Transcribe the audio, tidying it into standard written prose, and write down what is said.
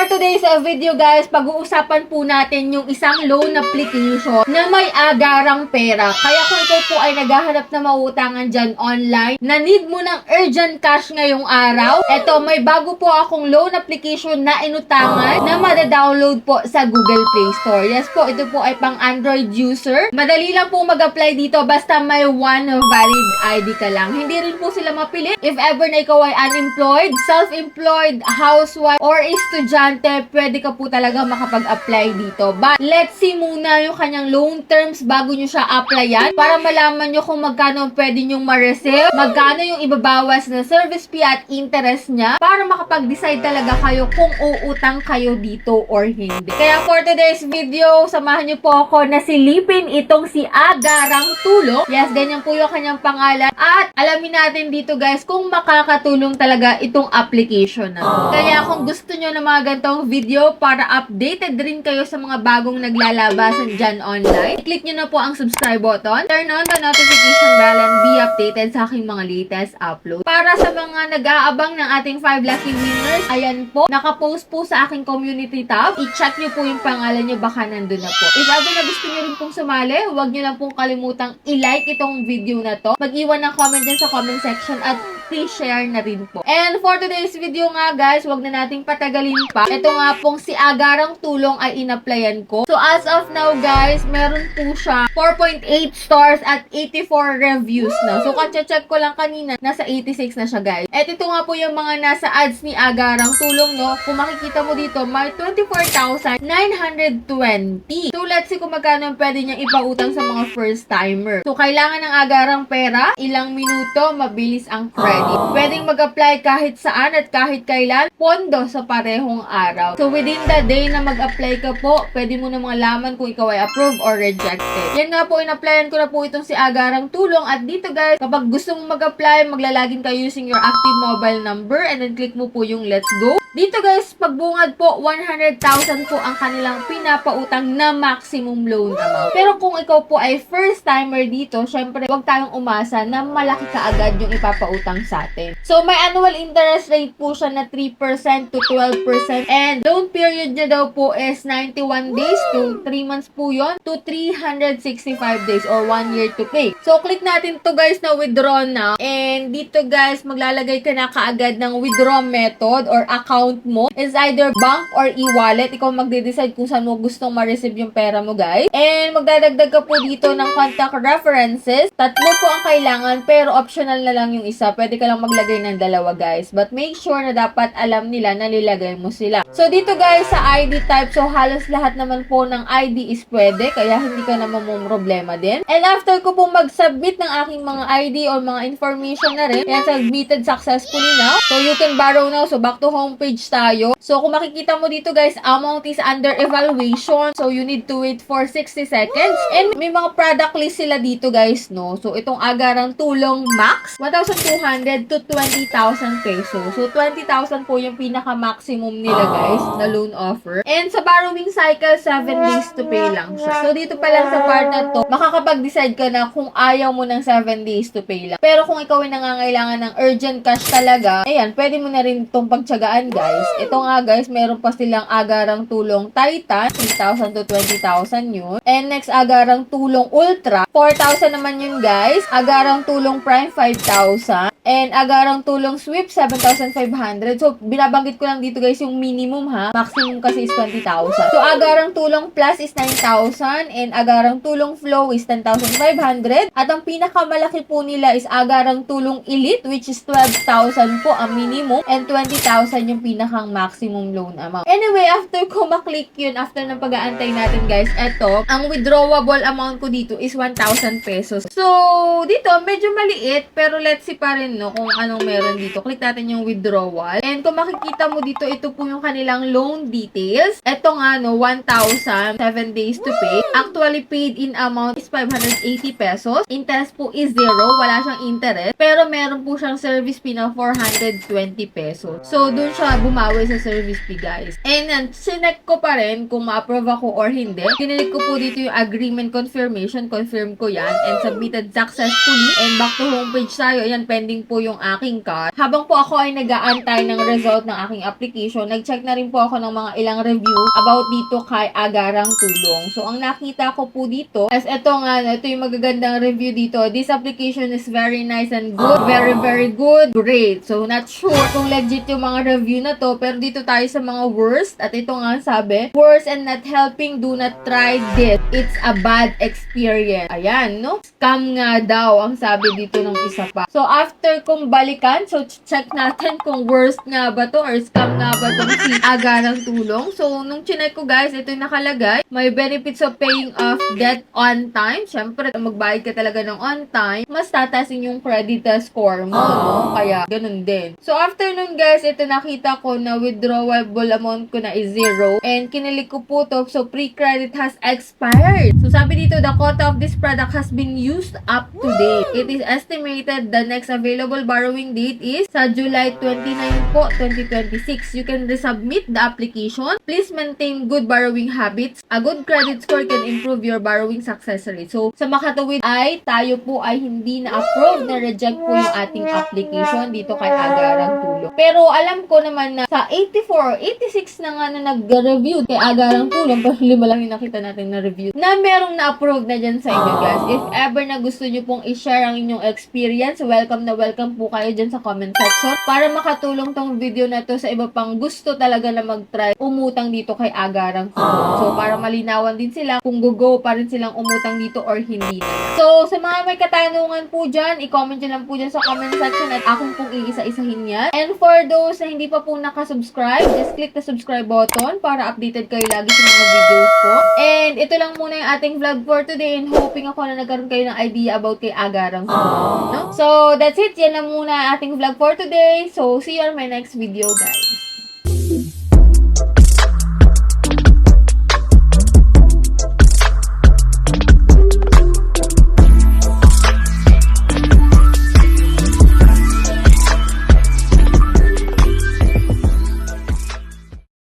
for today's video guys, pag-uusapan po natin yung isang loan application na may agarang pera. Kaya kung ikaw po ay naghahanap na mauutangan dyan online, na need mo ng urgent cash ngayong araw, eto may bago po akong loan application na inutangan na mada-download po sa Google Play Store. Yes po, ito po ay pang Android user. Madali lang po mag-apply dito basta may one valid ID ka lang. Hindi rin po sila mapili if ever na ikaw ay unemployed, self-employed, housewife, or estudyante, pwede ka po talaga makapag-apply dito. But, let's see muna yung kanyang loan terms bago nyo siya applyan para malaman nyo kung magkano pwede nyong ma-receive, magkano yung ibabawas na service fee at interest niya para makapag-decide talaga kayo kung uutang kayo dito or hindi. Kaya for today's video, samahan nyo po ako na silipin itong si Agarang Tulong. Yes, ganyan po yung kanyang pangalan. At alamin natin dito guys kung makakatulong talaga itong application na. Kaya kung gusto nyo ng mga ganitong video para updated rin kayo sa mga bagong naglalabasan dyan online, click nyo na po ang subscribe button, turn on the notification bell, and be updated sa aking mga latest upload. Para sa mga nag-aabang ng ating 5 lucky winners, ayan po, nakapost po sa aking community tab. I-check nyo po yung pangalan nyo, baka nandun na po. If ever na gusto nyo rin pong sumali, huwag nyo lang pong kalimutang i-like itong video na to. Mag-iwan ng comment dyan sa comment section at please share na rin po. And for today's video nga guys, wag na nating patagalin pa. Ito nga pong si Agarang Tulong ay in-applyan ko. So as of now guys, meron po siya 4.8 stars at 84 reviews na. So check ko lang kanina, nasa 86 na siya guys. At ito nga po yung mga nasa ads ni Agarang Tulong, no. Kung makikita mo dito, may 24,920. So let's see kung magkano pwede niyang ipautang sa mga first timer. So kailangan ng Agarang pera, ilang minuto, mabilis ang credit. Pwedeng mag-apply kahit saan at kahit kailan, pondo sa parehong araw. So within the day na mag-apply ka po, pwede mo na malaman kung ikaw ay approved or rejected. Yan nga po, in-applyan ko na po itong si Agarang Tulong. At dito guys, kapag gusto mong mag-apply, maglalagin ka using your active mobile number and then click mo po yung let's go. Dito guys, pagbungad po, 100,000 po ang kanilang pinapautang na maximum loan amount. Pero kung ikaw po ay first timer dito, syempre, huwag tayong umasa na malaki kaagad yung ipapautang sa atin. So, may annual interest rate po siya na 3% to 12%. And loan period niya daw po is 91 days to 3 months po yon to 365 days or 1 year to pay. So, click natin to guys na withdraw now. And dito guys, maglalagay ka na kaagad ng withdraw method or account mo. Is either bank or e-wallet. Ikaw magde-decide kung saan mo gustong ma-receive yung pera mo guys. And magdadagdag ka po dito ng contact references. 3 po ang kailangan pero optional na lang yung isa. Pwede ka lang maglagay ng 2 guys. But make sure na dapat alam nila na nilagay mo sila. So dito guys sa ID type, so halos lahat naman po ng ID is pwede. Kaya hindi ka naman problema din. And after ko pong mag-submit ng aking mga ID or mga information na rin, yan, submitted successfully now. So you can borrow now. So back to homepage tayo. So kung makikita mo dito guys, amount is under evaluation. So you need to wait for 60 seconds. And may mga product list sila dito guys, no. So itong Agarang Tulong Max, 1,200 to 20,000 pesos. So 20,000 po yung pinaka-maximum nila guys na loan offer. And sa borrowing cycle, 7 days to pay lang siya. So dito pa lang sa part na to, makakapag-decide ka na kung ayaw mo ng 7 days to pay lang. Pero kung ikaw ay nangangailangan ng urgent cash talaga, ayan, pwede mo na rin itong pagtsagaan guys. Ito nga guys, meron pa silang Agarang Tulong Titan, 3,000 to 20,000 yun. And next, Agarang Tulong Ultra, 4,000 naman yun guys. Agarang Tulong Prime, 5,000. And Agarang Tulong Sweep, 7,500. So, binabanggit ko lang dito guys yung minimum ha. Maximum kasi is 20,000. So, Agarang Tulong Plus is 9,000. And Agarang Tulong Flow is 10,500. At ang pinakamalaki po nila is Agarang Tulong Elite, which is 12,000 po ang minimum. And 20,000 yung pinakang maximum loan amount. Anyway, after ko maklik yun, after ng pag-aantay natin guys, eto, ang withdrawable amount ko dito is 1,000 pesos. So, dito, medyo maliit, pero let's see pa rin no, kung anong meron dito. Click natin yung withdrawal. And kung makikita mo dito, ito po yung kanilang loan details. Ito nga, no, 1,000, 7 days to pay. Actually, paid in amount is 580 pesos. Interest po is 0. Wala siyang interest. Pero meron po siyang service fee na 420 pesos. So, dun siya bumawi sa service fee, guys. And then, sinek ko pa rin kung ma-approve ako or hindi. Kinilik ko po dito yung agreement confirmation. Confirm ko yan. And submitted successfully. And back to homepage tayo. Ayan, pending po yung aking card. Habang po ako ay nag-aantay ng result ng aking application, nag-check na rin po ako ng mga ilang review about dito kay Agarang Tulong. So, ang nakita ko po dito, as ito yung magagandang review dito. This application is very nice and good. Very, very good. Great. So, not sure kung legit yung mga review na to, pero dito tayo sa mga worst. At ito nga sabi, worst and not helping, do not try this. It's a bad experience. Ayan, no? Scam nga daw ang sabi dito ng isa pa. So, after kong balikan, so check natin kung worst nga ba to or scam nga ba to si Agarang Tulong. So, nung chinek ko guys, ito yung nakalagay. May benefits of paying off debt on time. Siyempre, magbayad ka talaga ng on time, mas tatasin yung credit score mo, no? Kaya, ganun din. So, after nun guys, ito nakita ko na withdrawable amount ko na is 0. And kinilik ko po to. So, pre-credit has expired. So, sabi dito, the quota of this product has been used up to date. It is estimated the next available borrowing date is sa July 29 po, 2026. You can resubmit the application. Please maintain good borrowing habits. A good credit score can improve your borrowing success rate. So, sa makatuwid ay tayo po ay hindi na-approve, na-reject po yung ating application dito kay Agarang Tulong. Pero alam ko naman na sa 84 or 86 na nga na nag-review kay Agarang Tulong, pero 5 lang yung nakita natin na review, na merong na-approve na dyan sa inyo guys. If ever na gusto nyo pong i-share ang inyong experience, welcome na welcome po kayo dyan sa comment section para makatulong tong video na to sa iba pang gusto talaga na mag-try umutang dito kay Agarang Tulong. So, para malinawan din sila kung go pa rin silang umutang dito or hindi na. So, sa mga may katanungan po dyan, i-comment nyo lang po dyan sa comment section at akong pong iisa-isahin yan. And for those na hindi pa po nakasubscribe, just click the subscribe button para updated kayo lagi sa mga videos ko. And ito lang muna yung ating vlog for today and hoping ako na nagkaroon kayo ng idea about kay Agarang Tulong, no? So, that's it. Yan lang muna ating vlog for today. So, see you on my next video, guys.